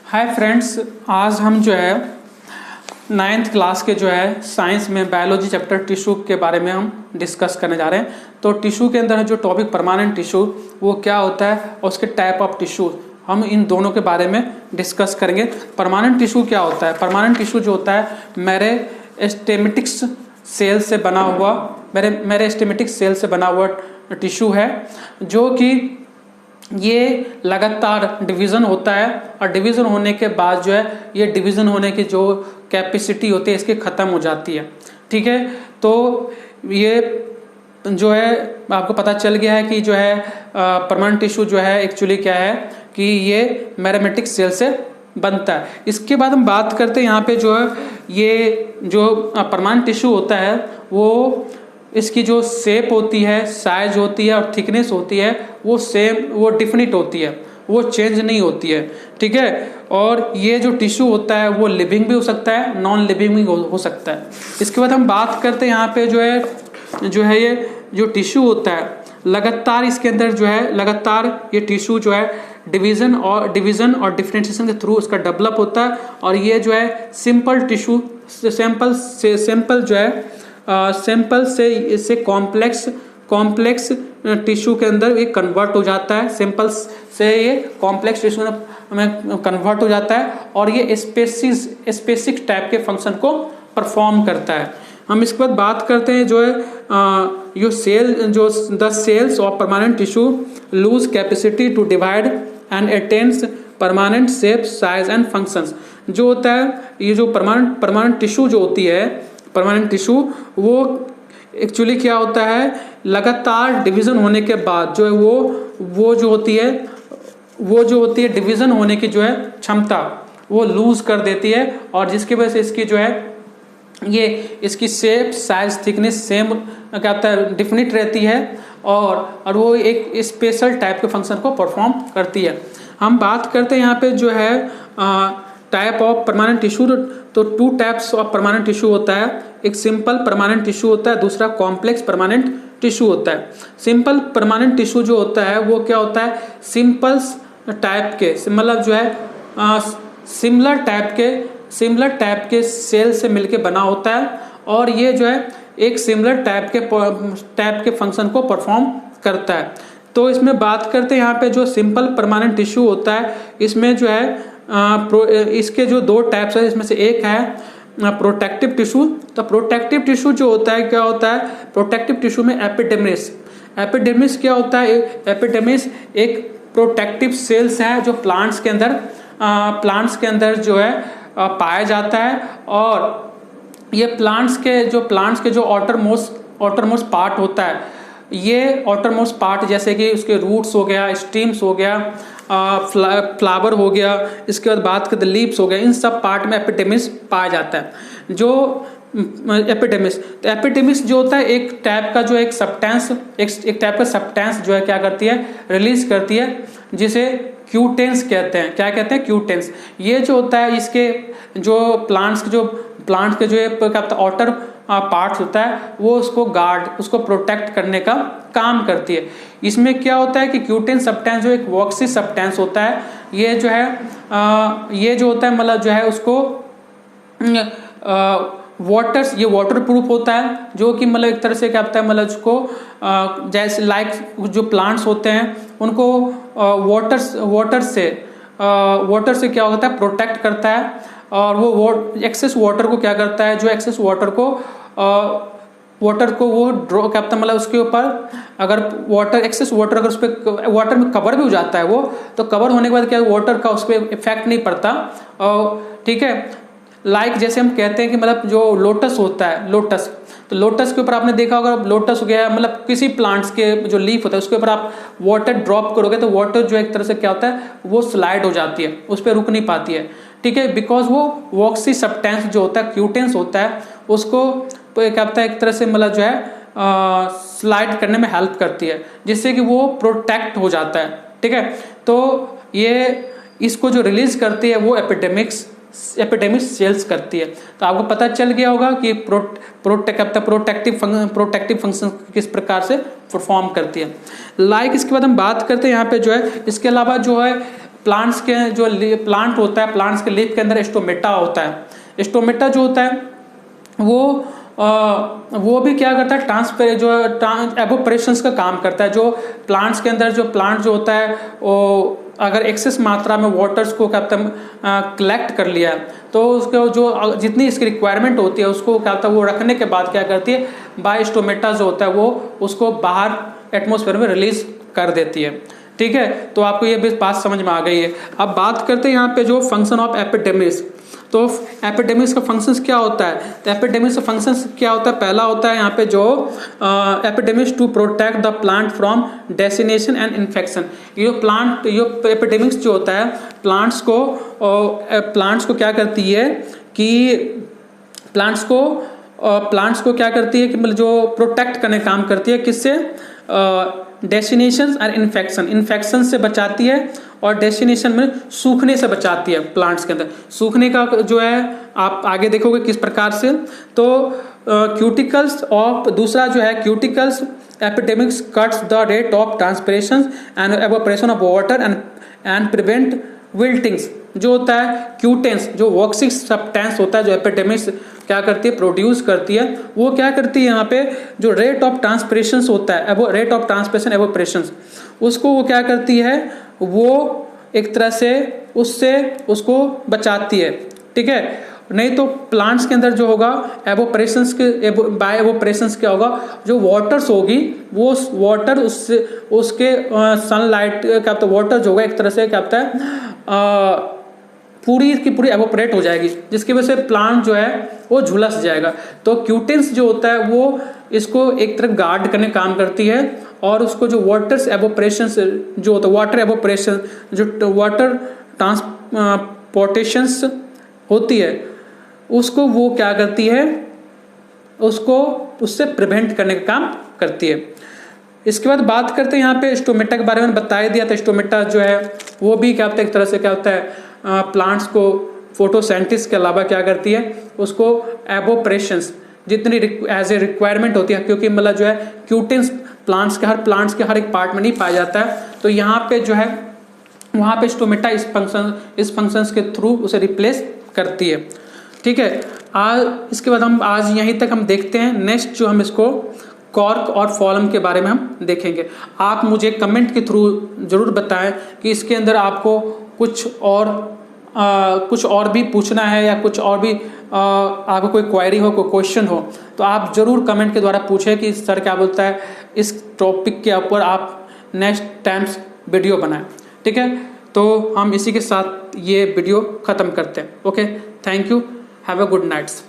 Hi friends, आज हम जो है 9th क्लास के जो है साइंस में बायोलॉजी चैप्टर टिश्यू के बारे में हम डिस्कस करने जा रहे हैं। तो टिश्यू के अंदर जो टॉपिक परमानेंट टिश्यू वो क्या होता है और उसके टाइप ऑफ टिश्यू, हम इन दोनों के बारे में डिस्कस करेंगे। परमानेंट टिश्यू क्या होता है? परमानेंट टिश्यू जो होता है मेरिस्टेमेटिक्स सेल से बना हुआ टिश्यू है, जो कि ये लगातार डिवीज़न होता है और डिवीज़न होने के बाद जो है ये डिवीज़न होने की जो कैपेसिटी होती है इसकी ख़त्म हो जाती है। ठीक है, तो ये जो है आपको पता चल गया है कि जो है परमानेंट टिश्यू जो है एक्चुअली क्या है कि ये मेरिस्टेमेटिक सेल से बनता है। इसके बाद हम बात करते हैं यहाँ पे जो है ये जो परमानेंट टिश्यू होता है वो इसकी जो शेप होती है, साइज होती है और थिकनेस होती है वो सेम, वो डिफिनिट होती है, वो चेंज नहीं होती है। ठीक है, और ये जो टिश्यू होता है वो लिविंग भी हो सकता है, नॉन लिविंग भी हो सकता है। इसके बाद हम बात करते हैं यहाँ पे जो है ये जो टिश्यू होता है लगातार इसके अंदर जो है लगातार ये टिश्यू जो है डिवीज़न और डिफरेंशिएशन के थ्रू उसका डेवलप होता है। और ये जो है सिंपल टिश्यू सैंपल जो है सैंपल से इससे कॉम्प्लेक्स टिश्यू के अंदर ये कन्वर्ट हो जाता है। सैंपल से ये कॉम्प्लेक्स टिश्यू में कन्वर्ट हो जाता है और ये स्पेसिफिक टाइप के फंक्शन को परफॉर्म करता है। हम इसके बाद बात करते हैं जो है the cells of permanent tissue lose capacity to divide and attains permanent shape, size and functions. जो होता है ये जो परमानेंट टिश्यू जो होती है, परमानेंट टिश्यू वो एक्चुअली क्या होता है, लगातार डिवीज़न होने के बाद जो है वो जो होती है डिवीज़न होने की जो है क्षमता वो लूज कर देती है और जिसकी वजह से इसकी जो है ये इसकी शेप, साइज, थिकनेस सेम क्या होता है डिफिनिट रहती है और वो एक स्पेशल टाइप के फंक्शन को परफॉर्म करती है। हम बात करते हैं यहाँ पे जो है टाइप ऑफ परमानेंट टिश्यू। तो 2 टाइप्स ऑफ परमानेंट टिश्यू होता है, एक सिंपल परमानेंट टिश्यू होता है, दूसरा कॉम्प्लेक्स परमानेंट टिश्यू होता है। सिंपल परमानेंट टिश्यू जो होता है वो क्या होता है, सिंपल टाइप के मतलब जो है सिमिलर टाइप के सेल से मिलके बना होता है और ये जो है एक सिमिलर टाइप के फंक्शन को परफॉर्म करता है। तो इसमें बात करते हैं यहाँ पे जो सिंपल परमानेंट टिश्यू होता है इसमें जो है इसके जो 2 टाइप्स है, इसमें से एक है प्रोटेक्टिव टिश्यू। तो प्रोटेक्टिव टिश्यू जो होता है क्या होता है, प्रोटेक्टिव टिश्यू में एपिडर्मिस क्या होता है, एपिडर्मिस एक प्रोटेक्टिव सेल्स है जो प्लांट्स के अंदर जो है पाया जाता है। और ये प्लांट्स के जो ऑटरमोस्ट पार्ट होता है, ये ऑटरमोस्ट पार्ट जैसे कि उसके रूट्स हो गया, स्टीम्स हो गया, फ्लावर हो गया, इसके बाद बात करते लीव्स हो गया, इन सब पार्ट में एपिडर्मिस पाया जाता है। जो एपिडर्मिस जो होता है एक टाइप का जो एक टाइप का सब्सटेंस जो है क्या करती है, रिलीज करती है, जिसे क्यूटेंस कहते हैं। क्या कहते हैं? क्यूटेंस। ये जो होता है इसके जो प्लांट्स के जो ऑटर पार्ट्स होता है वो उसको प्रोटेक्ट करने का काम करती है। इसमें क्या होता है कि क्यूटेन सब्सटेंस जो एक वॉक्सी सब्सटेंस होता है, ये जो होता है मतलब जो है उसको ये वाटर प्रूफ होता है, जो कि मतलब एक तरह से क्या होता है मतलब उसको जैसे लाइक जो प्लांट्स होते हैं उनको वाटर से क्या होता है, प्रोटेक्ट करता है। और वो एक्सेस वाटर को क्या करता है, जो एक्सेस वाटर को वो ड्रॉ करता है, मतलब उसके ऊपर अगर एक्सेस वाटर अगर उस पर वाटर में कवर भी हो जाता है वो, तो कवर होने के बाद क्या वाटर का उस पर इफेक्ट नहीं पड़ता। ठीक है, लाइक जैसे हम कहते हैं कि मतलब जो लोटस होता है, तो लोटस के ऊपर आपने देखा होगा, लोटस हो गया मतलब किसी प्लांट्स के जो लीफ होता है उसके ऊपर आप वाटर ड्रॉप करोगे तो वाटर जो एक तरह से क्या होता है वो स्लाइड हो जाती है, उस पर रुक नहीं पाती है। ठीक है, बिकॉज वो वॉक्सी सब्सटेंस जो होता है, क्यूटेंस होता है, उसको क्या होता है एक तरह से मतलब जो है स्लाइड करने में हेल्प करती है, जिससे कि वो प्रोटेक्ट हो जाता है। ठीक है, तो ये इसको जो रिलीज करती है वो एपिडर्मिस सेल्स करती है। तो आपको पता चल गया होगा कि प्रोटेक्टिव फंक्शन किस प्रकार से परफॉर्म करती है। लाइक इसके बाद हम बात करते हैं यहाँ पे जो है इसके अलावा जो है प्लांट्स के जो प्लांट होता है, प्लांट्स के लीफ के अंदर स्टोमेटा होता है। स्टोमेटा जो होता है वो भी क्या करता है, ट्रांसफर जो एवोपरेशंस का काम करता है। जो प्लांट्स के अंदर जो प्लांट जो होता है वो अगर एक्सेस मात्रा में वाटर्स को क्या कलेक्ट कर लिया है तो उसको जो जितनी इसकी रिक्वायरमेंट होती है उसको क्या होता है वो रखने के बाद क्या करती है, बाय स्टोमेटा जो होता है वो उसको बाहर एटमॉस्फेयर में रिलीज कर देती है। ठीक है, तो आपको ये भी बात समझ में आ गई है। अब बात करते हैं यहाँ पे जो फंक्शन ऑफ एपिडेमिस। तो एपिडेमिस का फंक्शंस क्या होता है, तो एपिडेमिस का फंक्शंस क्या होता है, पहला होता है यहाँ पे जो epidermis to protect the plant from desiccation and infection. ये प्लांट ये एपिडेमिक्स जो होता है प्लांट्स को क्या करती है कि प्लांट्स को क्या करती है कि मतलब जो प्रोटेक्ट करने काम करती है, किससे, डेस्टिनेशन और इन्फेक्शन से बचाती है और डेस्टिनेशन में सूखने से बचाती है। प्लांट्स के अंदर सूखने का जो है आप आगे देखोगे किस प्रकार से। तो क्यूटिकल्स ऑफ दूसरा जो है cuticles epidermis cuts the rate of transpiration and evaporation of water and prevent wiltings. जो होता है क्यूटेंस, जो वॉक्सिक सब्सटेंस होता है जो एपिडेमिक्स क्या करती है, प्रोड्यूस करती है, वो क्या करती है यहाँ पे जो रेट ऑफ ट्रांसपिरेशन होता है, वो रेट ऑफ ट्रांसपिरेशन एवोपरेशन, उसको वो क्या करती है, वो एक तरह से उसको बचाती है। ठीक है, नहीं तो प्लांट्स के अंदर जो होगा एवोपरेशंस के बाय एवोपरेशंस क्या होगा, जो वाटर्स होगी वो वाटर उसके सनलाइट क्या होता है, वाटर जो होगा एक तरह से क्या होता है पूरी की पूरी एवोपरेट हो जाएगी, जिसकी वजह से प्लांट जो है वो झुलस जाएगा। तो क्यूटेंस जो होता है वो इसको एक तरफ गार्ड करने काम करती है और उसको जो वाटर एवोपरेशन जो होता है वाटर एवोपरेशन जो वाटर ट्रांसपोर्टेशंस होती है उसको वो क्या करती है, उसको उससे प्रिवेंट करने का काम करती है। इसके बाद बात करते हैं यहाँ पे स्टोमेटा के बारे में बता दिया था। स्टोमेटा जो है वो भी क्या होता है, एक तरह से क्या होता है प्लांट्स को फोटोसिंथेसिस के अलावा क्या करती है, उसको एवोपरेशंस जितनी एज ए रिक्वायरमेंट होती है, क्योंकि मतलब जो है क्यूटेंस प्लांट्स के हर एक पार्ट में नहीं पाया जाता है, तो यहाँ पे जो है वहाँ पे स्टोमेटा इस फंक्शंस के थ्रू उसे रिप्लेस करती है। ठीक है, इसके बाद हम आज यहीं तक हम देखते हैं। नेक्स्ट जो हम इसको कॉर्क और फॉलम के बारे में हम देखेंगे। आप मुझे कमेंट के थ्रू जरूर बताएं कि इसके अंदर आपको कुछ और भी पूछना है या कुछ और भी आपको कोई क्वेरी हो, कोई क्वेश्चन हो, तो आप जरूर कमेंट के द्वारा पूछें कि सर क्या बोलता है, इस टॉपिक के ऊपर आप नेक्स्ट टाइम्स वीडियो बनाएं। ठीक है, तो हम इसी के साथ ये वीडियो ख़त्म करते हैं। Okay, thank you, have a good nights.